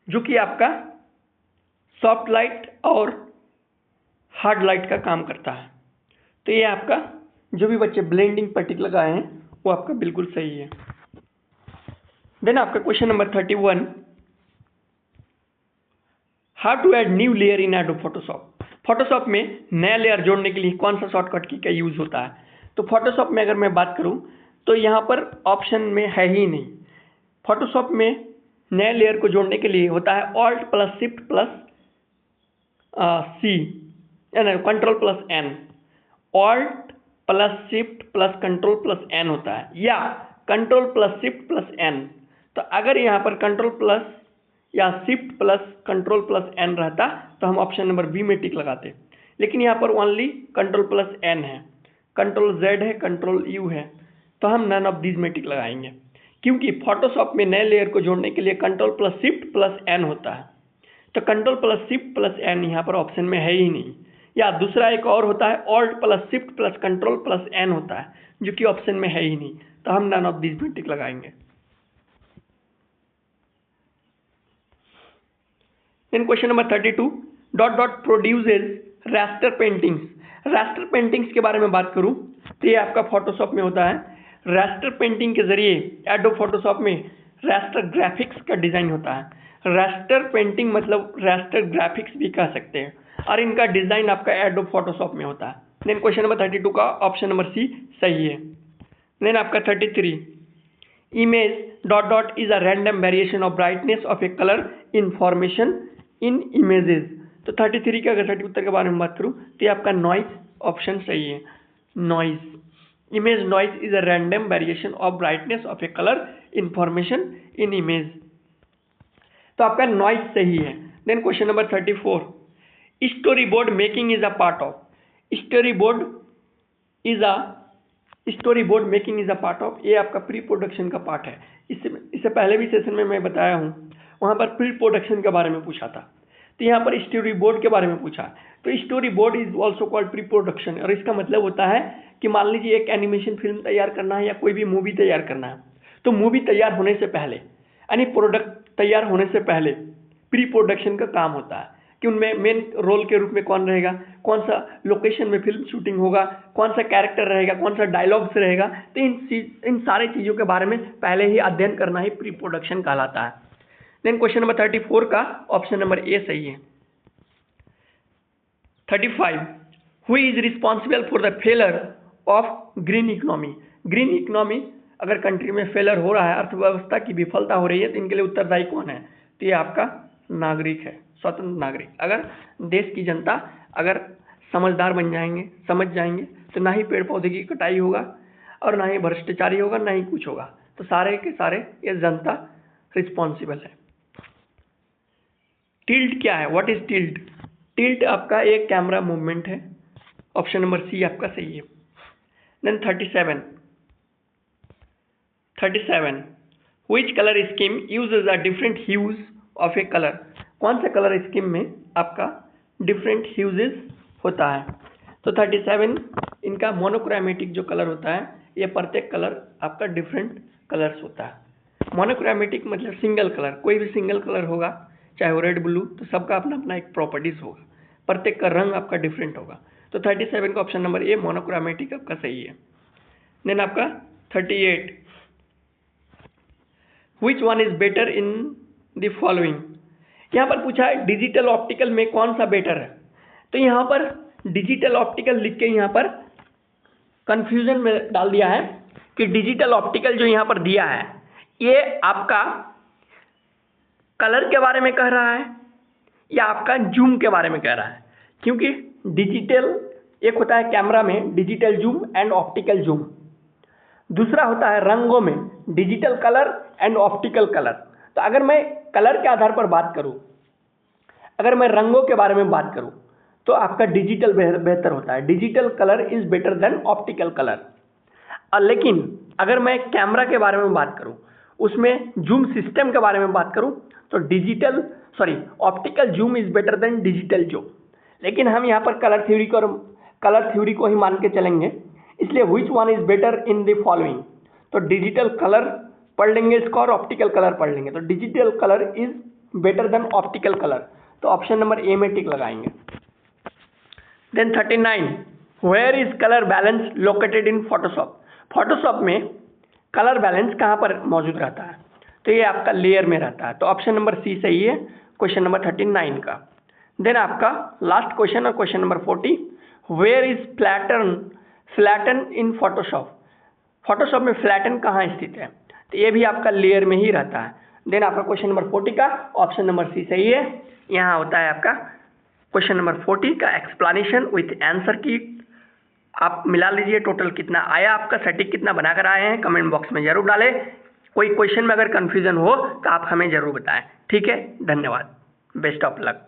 जो कि आपका सॉफ्ट लाइट और हार्ड लाइट का काम करता है। तो ये आपका जो भी बच्चे ब्लेंडिंग पट्टी लगाए हैं वो आपका बिल्कुल सही है। देन आपका question number 31, how to add new layer in Adobe Photoshop. Photoshop में नया लेयर जोड़ने के लिए कौन सा शॉर्टकट की का यूज होता है। तो फोटोशॉप में अगर मैं बात करूं तो यहाँ पर ऑप्शन में है ही नहीं। फोटोशॉप में नए लेयर को जोड़ने के लिए होता है alt plus shift plus C, control plus N. Alt plus shift plus control plus N होता है, या control plus shift plus N. तो अगर यहाँ पर कंट्रोल प्लस या shift plus control plus N रहता तो हम ऑप्शन नंबर बी में टिक लगाते, लेकिन यहाँ पर ओनली कंट्रोल प्लस एन है, कंट्रोल जेड है, कंट्रोल यू है, तो हम नन ऑफ दीज में टिक लगाएंगे, क्योंकि फोटोशॉप में नए लेयर को जोड़ने के लिए control plus shift plus N होता है। तो control plus shift plus N यहाँ पर ऑप्शन में है ही नहीं। या दूसरा एक और होता है alt plus shift plus control plus N होता है, जो कि ऑप्शन में है ही नहीं, तो हम नन ऑफ दीज में टिक लगाएंगे। Then question number 32, dot dot produces raster paintings. Raster paintings के बारे में बात करूं तो ये आपका फोटोशॉप में होता है। रास्टर पेंटिंग के जरिए एडोब फोटोशॉप में रास्टर ग्राफिक्स का डिजाइन होता है। रास्टर पेंटिंग मतलब रास्टर ग्राफिक्स भी कह सकते हैं, और इनका डिजाइन आपका एडोब फोटोशॉप में होता है। देन क्वेश्चन नंबर 32 का ऑप्शन नंबर सी सही है। देन आपका 33, image dot dot is a random variation of brightness of a colour information in images. तो 33 के अगर सटीक उत्तर के बारे में बात करूं तो ये आपका नॉइज ऑप्शन सही है। Noise, image noise is a random variation of brightness of a colour information in image, तो आपका नॉइज सही है। Then question number 34, story board making is a part of. Story board making is a part of, ये आपका pre production का part है। इससे पहले भी सेशन में मैं बताया हूं, वहां पर प्री प्रोडक्शन के बारे में पूछा था, तो यहाँ पर स्टोरी बोर्ड के बारे में पूछा। तो story board is also called pre production, और इसका मतलब होता है कि मान लीजिए एक एनिमेशन फिल्म तैयार करना है या कोई भी मूवी तैयार करना है, तो मूवी तैयार होने से पहले यानी प्रोडक्ट तैयार होने से पहले प्री प्रोडक्शन का काम होता है कि उनमें मेन रोल के रूप में कौन रहेगा, कौन सा लोकेशन में फिल्म शूटिंग होगा, कौन सा कैरेक्टर रहेगा, कौन सा डायलॉग्स रहेगा। तो इन सारे चीज़ों के बारे में पहले ही अध्ययन करना ही प्री प्रोडक्शन कहलाता है। देन क्वेश्चन नंबर 34 का ऑप्शन नंबर ए सही है। 35, who is responsible for the failure of green economy. Green economy अगर कंट्री में फेलर हो रहा है, अर्थव्यवस्था की विफलता हो रही है, तो इनके लिए उत्तरदायी कौन है। तो ये आपका नागरिक है, स्वतंत्र नागरिक। अगर देश की जनता अगर समझदार बन जाएंगे, समझ जाएंगे, तो ना ही पेड़ पौधे की कटाई होगा और ना ही भ्रष्टाचारी होगा, ना ही कुछ होगा। तो सारे के सारे ये जनता रिस्पॉन्सिबल है। टिल्ट क्या है, व्हाट इज टिल्ट। टिल्ट आपका एक कैमरा मूवमेंट है, ऑप्शन नंबर सी आपका सही है। Then 37 which colour scheme uses a different hues of a colour. कौन सा कलर स्कीम में आपका डिफरेंट ह्यूजेस होता है। तो 37 इनका मोनोक्रोमेटिक जो कलर होता है, ये प्रत्येक कलर आपका डिफरेंट कलर्स होता है। मोनोक्रोमेटिक मतलब सिंगल कलर, कोई भी सिंगल कलर होगा, चाहे वो रेड ब्लू, तो सबका अपना अपना एक प्रॉपर्टीज होगा, प्रत्येक का रंग आपका डिफरेंट होगा। तो 37 का ऑप्शन नंबर ए मोनोक्रोमेटिक आपका सही है। देन आपका 38, which one is better in the following. यहाँ पर पूछा है डिजिटल ऑप्टिकल में कौन सा बेटर है। तो यहाँ पर डिजिटल ऑप्टिकल लिख के यहाँ पर कंफ्यूजन में डाल दिया है कि डिजिटल ऑप्टिकल जो यहाँ पर दिया है ये आपका कलर के बारे में कह रहा है या आपका जूम के बारे में कह रहा है। क्योंकि डिजिटल एक होता है कैमरा में digital zoom and optical zoom, दूसरा होता है रंगों में digital colour and optical colour. तो अगर मैं कलर के आधार पर बात करूं, अगर मैं रंगों के बारे में बात करूं, तो आपका डिजिटल बेहतर होता है, digital colour is better than optical colour. लेकिन अगर मैं कैमरा के बारे में बात करूं, उसमें जूम सिस्टम के बारे में बात करूं, तो optical zoom is better then digital zoom. लेकिन हम यहाँ पर कलर थ्योरी को ही मान के चलेंगे, इसलिए which one is better in the following. तो डिजिटल कलर पढ़ लेंगे इसको और ऑप्टिकल कलर पढ़ लेंगे। तो digital colour is better than optical colour, तो ऑप्शन नंबर ए में टिक लगाएंगे। Then 39, where is colour balance located in Photoshop. Photoshop में कलर बैलेंस कहाँ पर मौजूद रहता है, तो ये आपका लेयर में रहता है, तो ऑप्शन नंबर सी सही है क्वेश्चन नंबर 39 का। देन आपका लास्ट क्वेश्चन और question number 40, where is flatten in Photoshop. Photoshop में फ्लैटन कहाँ स्थित है, तो ये भी आपका लेयर में ही रहता है। देन आपका क्वेश्चन नंबर 40 का ऑप्शन नंबर सी सही है। यहाँ होता है आपका क्वेश्चन नंबर 40 का एक्सप्लेनेशन विथ आंसर की आप मिला लीजिए, टोटल कितना आया आपका, सटीक कितना बनाकर आए हैं, कमेंट बॉक्स में जरूर डालें। कोई क्वेश्चन में अगर कंफ्यूजन हो तो आप हमें जरूर बताएं। ठीक है, धन्यवाद, बेस्ट ऑफ लक।